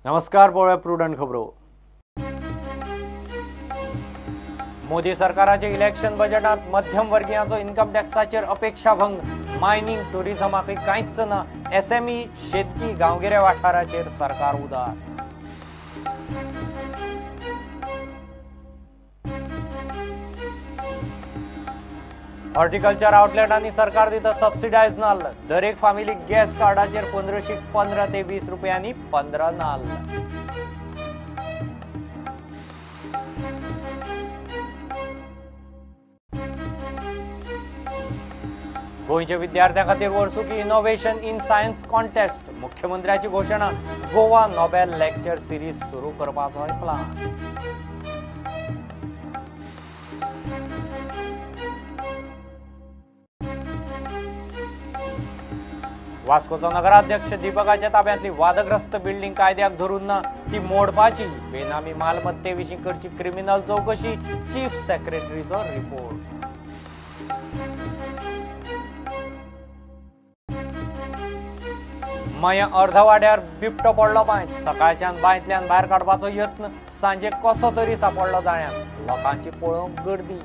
नमस्कार, पळोवया प्रुडंट खबरो। मोदी सरकाराचे इलेक्शन बजेटात मध्यम वर्गीयांचो इन्कम टॅक्साचेर अपेक्षा भंग, मायनिंग टुरिझमाकय कांयच ना, एसएमई शेतकी गांवगिऱ्या वाठाराचेर सरकार उदार। हॉर्टिकल्चर आउटलेटांनी सरकार दिता सबसिडायज नाल्ल, दरेक फामिलीक गॅस कार्डाचेर 1515 ते 20 रुपयांनी 15 नाल्ल। गोंयच्या विद्यार्थ्यां खातीर वर्सुकी इनोव्हेशन इन सायन्स कॉन्टेस्ट, मुख्यमंत्र्याची घोषणा, गोवा नोबेल लेक्चर सिरीज सुरू करपाचो प्लान। वास्कोचो नगराध्यक्ष दीपकाच्या ताब्यांतली वादग्रस्त बिल्डिंग कायद्याक धरून ना, ती मोडपाची, बेनामी मालमत्तेविशीं करची क्रिमिनल चौकशी, चीफ सेक्रेटरीचो रिपोर्ट। माया अर्धवाड्यार बिबटो पडलो बांयत, सकाळच्यान बांयतल्यान भायर काडपाचो यत्न, सांजे कसो तरी सापडलो जाण्याक, लोकांची पळोवंक गर्दी।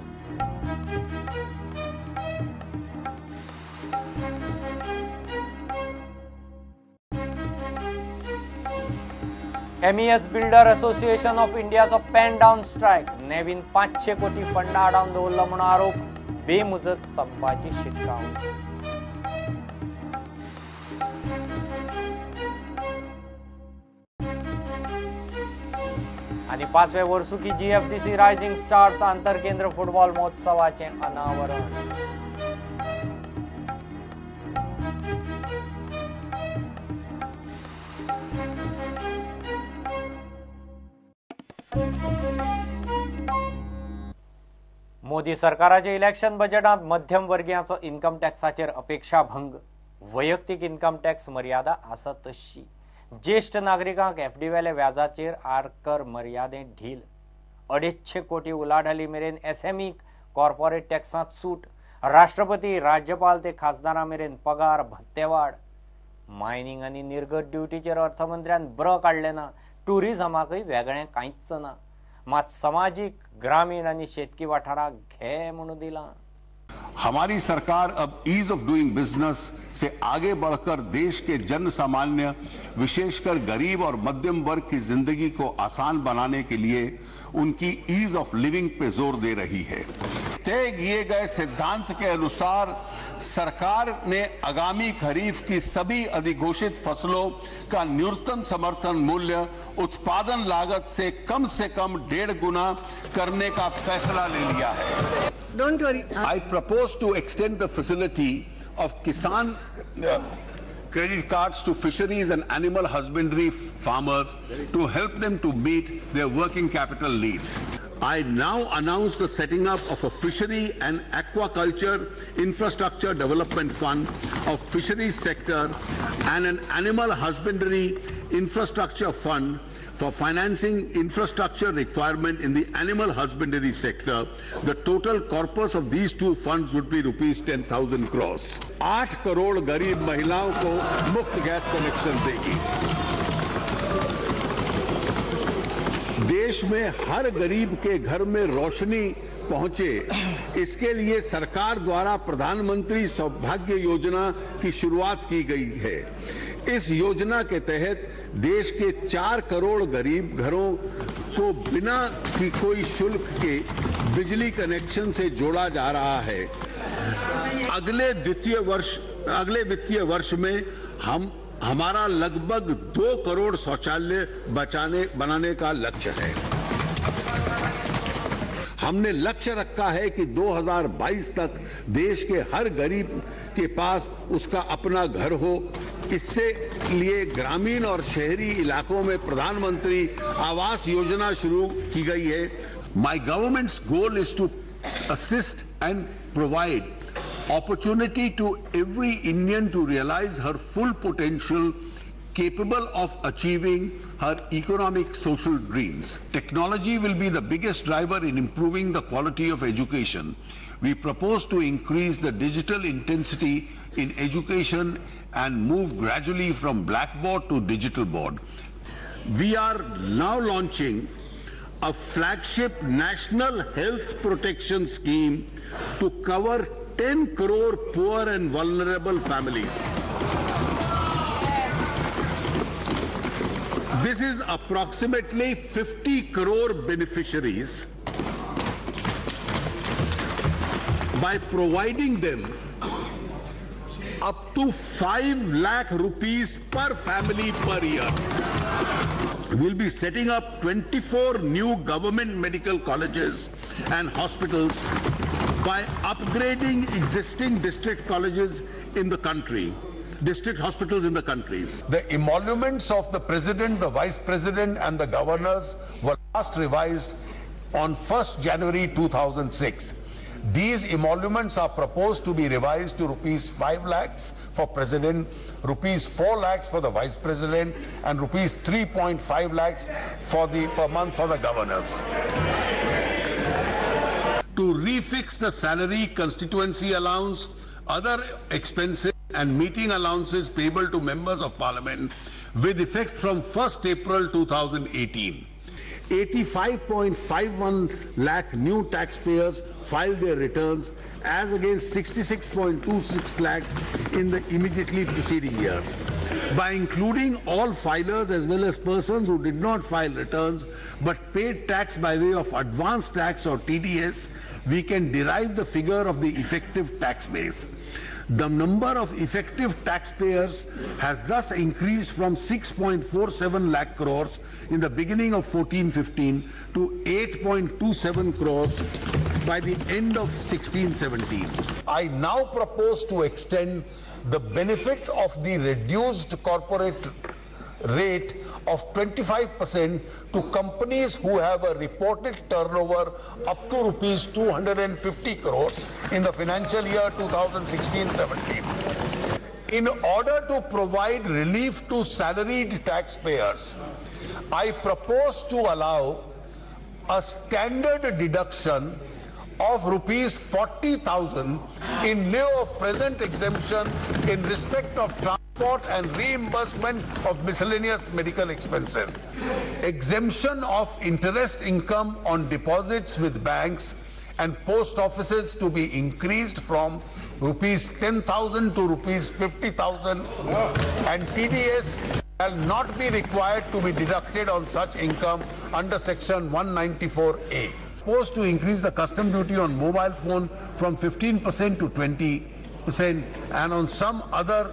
MES बिल्डर असोसिएशन ऑफ इंडियाचो पेन डावन स्ट्रायक, नेवीन 500 कोटी फंड आडावन दवरलो म्हूण आरोप, बेमुजत संपाची शिटकावणी। आणि 5वे वर्सुकी GFDC रायझिंग स्टार्स आंतरकेंद्र फुटबॉल महोत्सवाचे अनावरण। मोदी सरकाराचे इलेक्शन बजेटात मध्यम वर्गीयांचो इन्कम टॅक्साचेर अपेक्षा भंग, वैयक्तीक इन्कम टॅक्स मर्यादा आसा तशी, ज्येष्ठ नागरिकांक FD वेले व्याजाचेर आरकर मर्यादेत ढील, 250 कोटी उलाढाली मेरेन SME कॉर्पोरेट टॅक्सांत सूट, राष्ट्रपती, राज्यपाल ते खासदारां मेरेन पगार भत्तेवाड, मायनिंग आनी निर्गत ड्युटीचेर अर्थमंत्र्यान ब्र काडले ना, टुरिझमाकय वेगळें कांयच ना, मात सामाजिक, ग्रामीण आणि शेतकी वाठाराक घे म्हणून दिला। हमारी सरकार अब ईज ऑफ डूइंग बिजनेस से आगे बढ़कर देश के जन सामान्य, विशेषकर गरीब और मध्यम वर्ग की जिंदगी को आसान बनाने के लिए उनकी ईज ऑफ लिविंग पे जोर दे रही है। तय किए गए सिद्धांत के अनुसार सरकार ने आगामी खरीफ की सभी अधिघोषित फसलों का न्यूनतम समर्थन मूल्य उत्पादन लागत से कम 1.5 गुना करने का फैसला ले लिया है। Don't worry. I propose to extend the facility of Kisan credit cards to fisheries and animal husbandry farmers to help them to meet their working capital needs. I now announce the setting up of a fishery and aquaculture infrastructure development fund of fisheries sector and an animal husbandry infrastructure fund for financing infrastructure requirement in the animal husbandry sector. The total corpus of these two funds would be rupees 10,000 crores. 8 crore गरीब महिलाओं को मुफ्त gas connection देगी। देश में हर गरीब के घर में रोशनी पहुंचे, इसके लिए सरकार द्वारा प्रधानमंत्री सौभाग्य योजना की शुरुआत की गई है। इस योजना के तहत देश के 4 करोड़ गरीब घरों को बिना की कोई शुल्क के बिजली कनेक्शन से जोड़ा जा रहा है। अगले वित्तीय वर्ष में हमारा लगभग 2 करोड़ शौचालय बनाने का लक्ष्य है। हमने लक्ष्य रखा है कि 2022 तक देश के हर गरीब के पास उसका अपना घर हो। इससे लिए ग्रामीण और शहरी इलाकों में प्रधानमंत्री आवास योजना शुरू की गई है। My government's goal is to assist and provide opportunity to every Indian to realize her full potential, capable of achieving her economic social dreams. Technology will be the biggest driver in improving the quality of education. We propose to increase the digital intensity in education and move gradually from blackboard to digital board. we are now launching a flagship national health protection scheme to cover 10 crore poor and vulnerable families. This is approximately 50 crore beneficiaries. By providing them up to 5 lakh rupees per family per year. We'll be setting up 24 new government medical colleges and hospitals by upgrading existing district colleges in the country, district hospitals in the country. The emoluments of the President, the Vice President and the governors were last revised on 1st January 2006. These emoluments are proposed to be revised to rupees 5 lakhs for President, rupees 4 lakhs for the Vice President and rupees 3.5 lakhs per month for the governors. To refix the salary, constituency allowance, other expenses and meeting allowances payable to members of parliament with effect from 1st April 2018. 85.51 lakh new taxpayers filed their returns as against 66.26 lakhs in the immediately preceding years. By including all filers as well as persons who did not file returns but paid tax by way of advance tax or TDS, we can derive the figure of the effective tax base. The number of effective taxpayers has thus increased from 6.47 lakh crores in the beginning of 14-15 to 8.27 crores by the end of 16-17. I now propose to extend the benefit of the reduced corporate rate of 25% to companies who have a reported turnover up to rupees 250 crores in the financial year 2016-17. In order to provide relief to salaried taxpayers, I propose to allow a standard deduction of rupees 40,000 in lieu of present exemption in respect of transport and reimbursement of miscellaneous medical expenses. Exemption of interest income on deposits with banks and post offices to be increased from rupees 10,000 to rupees 50,000, and TDS shall not be required to be deducted on such income under section 194A. Proposed to increase the custom duty on mobile phone from 15% to 20% and on some other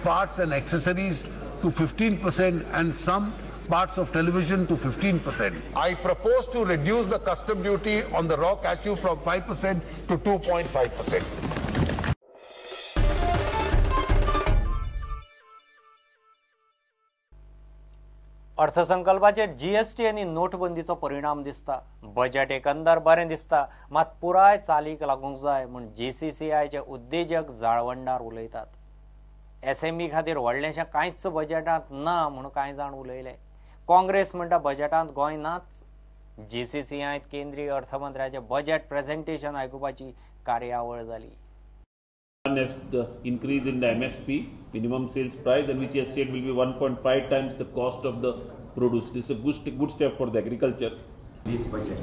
parts and accessories to 15% and some parts of television to 15%. I propose to reduce the custom duty on the raw cashew from 5% to 2.5%. अर्थसंकल्पाचेर GST आनी नोटबंदीचो परिणाम दिसता. Budget एकंदर बरें दिसता, मात पुराय चालीक लागूंक जाय म्हूण JCCIचे उद्देजक जाळवंडार उलयतात. SME खातीर व्हडलेशें कांयच बजेटांत ना म्हूण कांय जाण उलयले. काँग्रेस म्हणटा बजेटांत गोंय नाच. JCCIत केंद्रीय अर्थमंत्र्याचें बजेट प्रेझेंटेशन आयकुपाची कार्यावळ जाली. One is the increase in the MSP, minimum sales price, and which he has said will be 1.5 times the cost of the produce. This is a good step for the agriculture. This budget.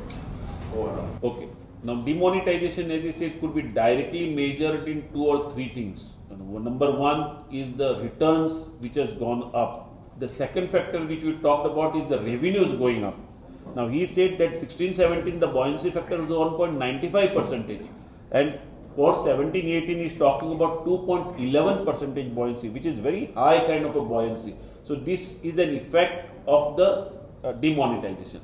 Okay. Now demonetization, as I said, could be directly measured in 2 or 3 things. Number one is the returns which has gone up. The second factor which we talked about is the revenues going up. Now he said that 16-17 the buoyancy factor was 1.95%, and for 17-18 is talking about 2.11% buoyancy, which is very high kind of a buoyancy. So this is an effect of the demonetization.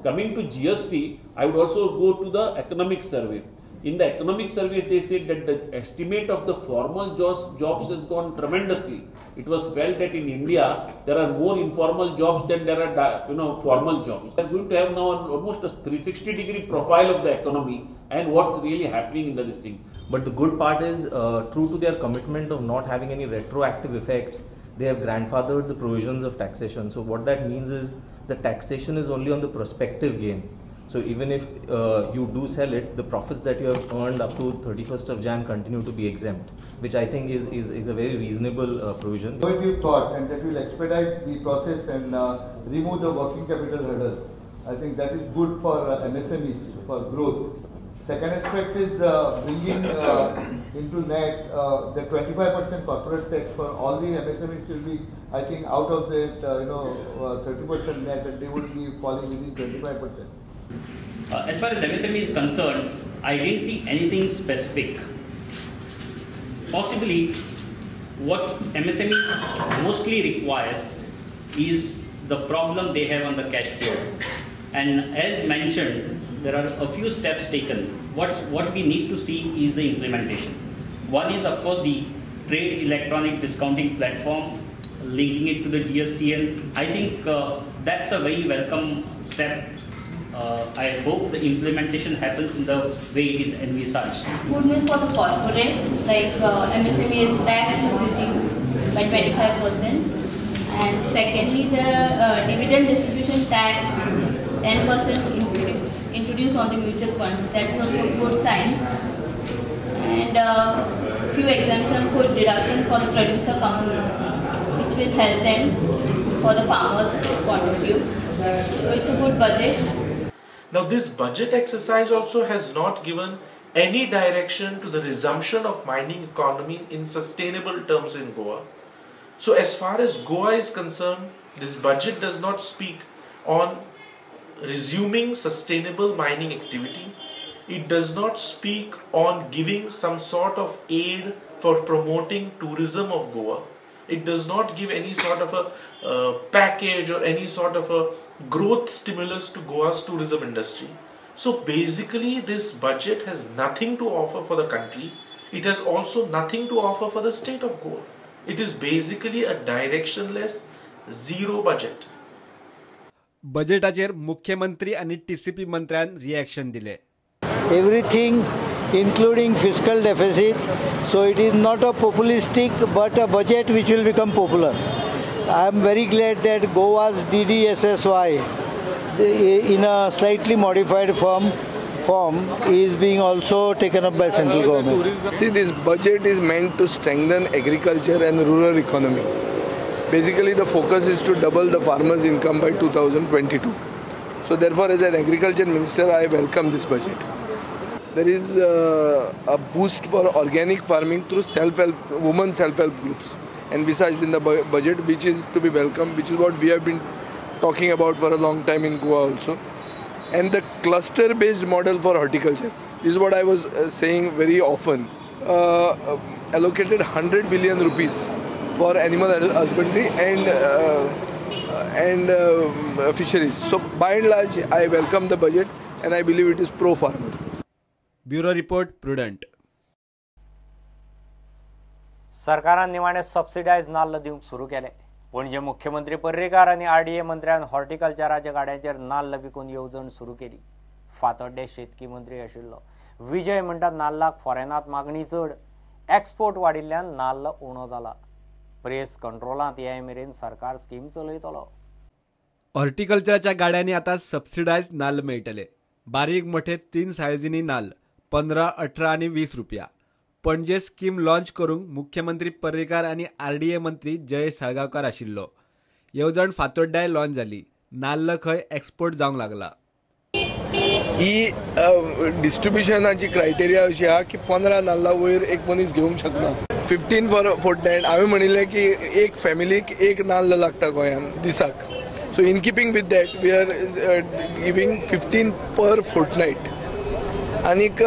Coming to GST, I would also go to the economic survey. In the economic survey, they said that the estimate of the formal jobs has gone tremendously. It was felt that in India there are more informal jobs than there are formal jobs. We are going to have now almost a 360-degree profile of the economy and what's really happening in this thing. But the good part is, true to their commitment of not having any retroactive effects, they have grandfathered the provisions of taxation. So what that means is the taxation is only on the prospective gain. So even if you do sell it, the profits that you have earned up to 31st of Jan continue to be exempt. which I think is a very reasonable provision. Innovative thought, and that will expedite the process and remove the working capital hurdles. I think that is good for MSMEs for growth. Second aspect is bringing into net the 25% corporate tax for all the MSMEs will be, I think, out of that 30% net, and they would be falling within 25%. As far as MSME is concerned, I didn't see anything specific. Possibly, what MSME mostly requires is the problem they have on the cash flow. And as mentioned, there are a few steps taken. What we need to see is the implementation. One is, of course, the trade electronic discounting platform, linking it to the GSTN. I think that's a very welcome step. I hope the implementation happens in the way it is envisaged. Good news for the corporate, like MSME is tax reduced by 25%. And secondly, the dividend distribution tax 10% introduced on the mutual funds. That is also a good sign. And few exemptions for deduction for the producer companies, which will help them for the farmers' point of view. So it's a good budget. Now this budget exercise also has not given any direction to the resumption of mining economy in sustainable terms in Goa. So as far as Goa is concerned, this budget does not speak on resuming sustainable mining activity. It does not speak on giving some sort of aid for promoting tourism of Goa. It does not give any sort of a package or any sort of a growth stimulus to Goa's tourism industry. So basically this budget has nothing to offer for the country. It has also nothing to offer for the state of Goa. It is basically a directionless zero budget. बजेटाचेर मुख्यमंत्री आणि TCP मंत्र्यान reaction दिले. Everything including fiscal deficit, so it is not a populistic but a budget which will become popular. I am very glad that Goa's DDSSY in a slightly modified form is being also taken up by central government. See, this budget is meant to strengthen agriculture and rural economy. Basically the focus is to double the farmers' income by 2022. So therefore, as an agriculture minister, I welcome this budget. There is a boost for organic farming through women self-help groups envisaged in the budget, which is to be welcomed, which is what we have been talking about for a long time in Goa also. And the cluster-based model for horticulture is what I was saying very often. Allocated 100 billion rupees for animal husbandry and fisheries. So by and large, I welcome the budget and I believe it is pro-farmer. Bureau report prudent. सरकारान निमाणे subsidised नाल्ल दिवंक सुरू केले. पणजे मुख्यमंत्री पर्रीकार आणि RDA मंत्र्यान हॉर्टिकल्चराच्या गाड्यांचेर नाल्ल विकून येवजण सुरू केली. फातोड्डे शेतकी मंत्री आशिल्लो विजय म्हणटात नाल्लाक फॉरेनात मागणी चड, एक्सपोर्ट वाडिल्ल्यान नाल्ल उणो जाला. प्रेस कंट्रोलांत येय मेरेन सरकार स्कीम चलयतलो. हॉर्टिकल्चराच्या गाड्यांनी आता सबसिडायज नाल्ल मेळटले. बारीक मोठे 3 सायझींनी नाल्ल 15, 18 आणि 20 रुपया. पणजे स्कीम लॉन्च करूंक मुख्यमंत्री पर्रीकार आणि आरडीए मंत्री जयेश साळगांवकार आशिल्लो. येवजण फातोड्ड्याय लॉन्च जाली. नाल्ल खंय एक्सपोर्ट जावंक लागला. ही डिस्ट्रिब्युशनाची क्रायटेरिया अशी आहा की 15 नाल्ला वयर एक मनीस घेवंक शकना. 15 फॉर फोर्टनायट. हांवें म्हणिल्लें की एक फॅमिलीक एक नाल्ल लागता गोंयान दिसाक. So in keeping with that, we are giving 15 per fortnight. आनीक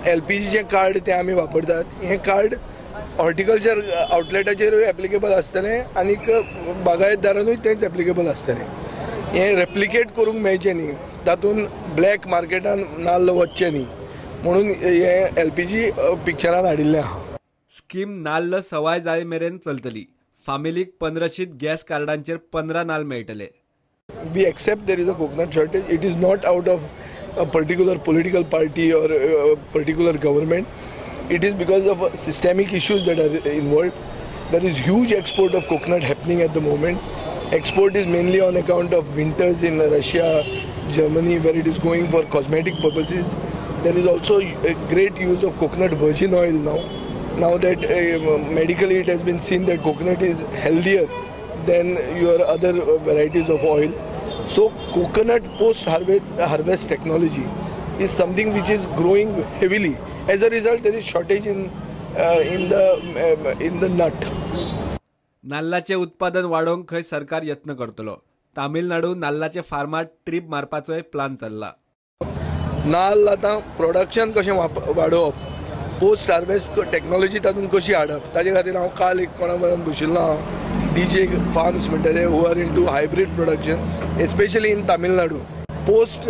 LPG कार्ड ते आमी वापरतात. हे कार्ड हॉर्टिकल्चर आउटलेटाचेरूय एप्लिकेबल आसतलें आनीक बागायतदारांनूय तेंच एप्लिकेबल आसतलें. हे रेप्लिकेट करूंक मेळचें न्ही, तातूंत ब्लॅक मार्केटान नाल्ल वचचे न्ही म्हणून हे LPG पिक्चरान हाडिल्लें आहा. स्कीम नाल्ल सवाय जाय मेरेन चलतली. फॅमिलीक 1500 गॅस कार्डांचेर 15 नाल्ल मेळटले. We accept there is a coconut shortage. It is not out of a particular political party or a particular government. It is because of systemic issues that are involved. There is huge export of coconut happening at the moment. Export is mainly on account of winters in Russia, Germany, where it is going for cosmetic purposes. There is also a great use of coconut virgin oil now. now that medically it has been seen that coconut is healthier than your other varieties of oil. So coconut post-harvest technology is something which is growing heavily. As a result, there is shortage in the nut. नाल्लाचे उत्पादन वाढोवंक खंय सरकार यत्न करतलो. तामिळनाडू नाल्लाचे farmer trip मारपाचोय plan चल्ला. नाल्ल आतां प्रोडक्शन कशें वाडोवप, पोस्ट हार्वेस्ट टेक्नॉलॉजी तातूंत कशी हाडप, ताजे खातीर हांव काल एक कोणा बरोबर बशिल्लो हांव डीजे फार्म्स म्हणटाले who are into hybrid production especially in Tamil Nadu. Post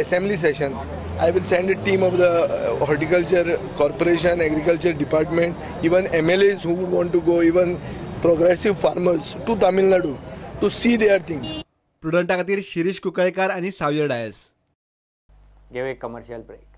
assembly session I will send a team of the horticulture corporation, agriculture department, even MLAs who would want to go, even progressive farmers to Tamil Nadu to see their thing. प्रुडंटा खातीर शिरीष कुंकळेकार आणि सावयर DISE. घेऊ एक commercial break.